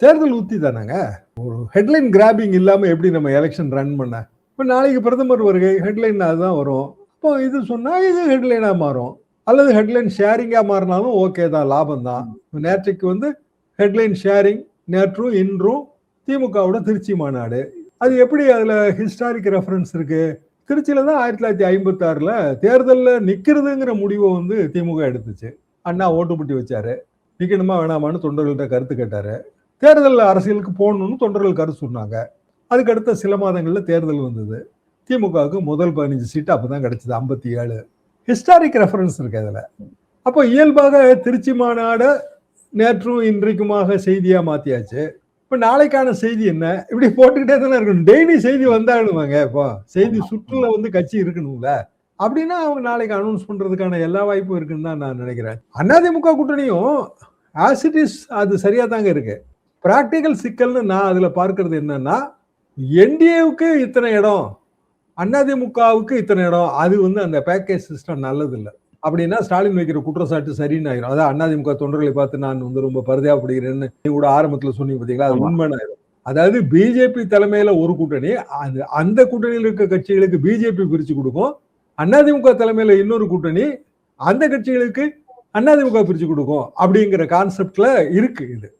தேர்தல் உத்தி தானாங்க. ஒரு ஹெட்லைன் கிராபிங் இல்லாம எப்படி நம்ம எலெக்ஷன் ரன் பண்ண? இப்ப நாளைக்கு பிரதமர் வருகை ஹெட்லைன் அதுதான் வரும். இப்போ இது சொன்னா இது ஹெட்லைனா மாறும். அல்லது ஹெட்லைன் ஷேரிங்கா மாறினாலும் ஓகே தான், லாபம் தான். நேற்றைக்கு வந்து ஹெட்லைன் ஷேரிங், நேற்றும் இன்றும் திமுகவோட திருச்சி மாநாடு. அது எப்படி அதுல ஹிஸ்டாரிக் ரெஃபரன்ஸ் இருக்கு? திருச்சியில தான் 1956ல தேர்தல்ல நிக்கிறதுங்கிற முடிவை வந்து திமுக எடுத்துச்சு. அண்ணா ஓட்டுப்பட்டி வச்சாரு. நிக்கணுமா வேணாமான்னு தொண்டர்கள்ட்ட கருத்து கேட்டாரு. தேர்தல் அரசியலுக்கு போகணும்னு தொண்டர்கள் கருத்து சொன்னாங்க. அதுக்கு அடுத்த சில மாதங்கள்ல தேர்தல் வந்தது. திமுகவுக்கு முதல் 15 சீட்டு அப்பதான் கிடைச்சது, 57. ஹிஸ்டாரிக் ரெஃபரன்ஸ் இருக்கு அதுல. அப்போ இயல்பாக திருச்சி மாநாட நேற்றும் இன்றைக்குமாக செய்தியா மாத்தியாச்சு. இப்ப நாளைக்கான செய்தி என்ன? இப்படி போட்டுக்கிட்டே தானே இருக்கணும். டெய்லி செய்தி வந்தாகணுமாங்க. இப்போ செய்தி சுற்றுல வந்து கட்சி இருக்கணும்ல. அப்படின்னா அவங்க நாளைக்கு அனௌன்ஸ் பண்றதுக்கான எல்லா வாய்ப்பும் இருக்குன்னு தான் நான் நினைக்கிறேன். அதிமுக கூட்டணியும் ஆஸ் இட் இஸ் அது சரியா தாங்க இருக்கு. பிராக்டிகல் சிக்கல்னு நான் அதுல பார்க்கிறது என்னன்னா, என்டிஏவுக்கு இத்தனை இடம், அதிமுகவுக்கு இத்தனை இடம், அது வந்து அந்த பேக்கேஜ் சிஸ்டம் நல்லது இல்லை. அப்படின்னா ஸ்டாலின் வைக்கிற குற்றச்சாட்டு சரின்னு ஆயிரும். அதான் அதிமுக தொண்டர்களை பார்த்து நான் வந்து ரொம்ப பரிதாபப்படுகிறேன்னு கூட ஆரம்பத்துல சொன்னீங்க பாத்தீங்களா, அது உண்மைன்னு ஆயிரும். அதாவது பிஜேபி தலைமையில ஒரு கூட்டணி, அந்த கூட்டணியில் இருக்க கட்சிகளுக்கு பிஜேபி பிரிச்சு கொடுக்கும். அதிமுக தலைமையில இன்னொரு கூட்டணி, அந்த கட்சிகளுக்கு அதிமுக பிரிச்சு கொடுக்கும். அப்படிங்கிற கான்செப்ட்ல இருக்கு இது.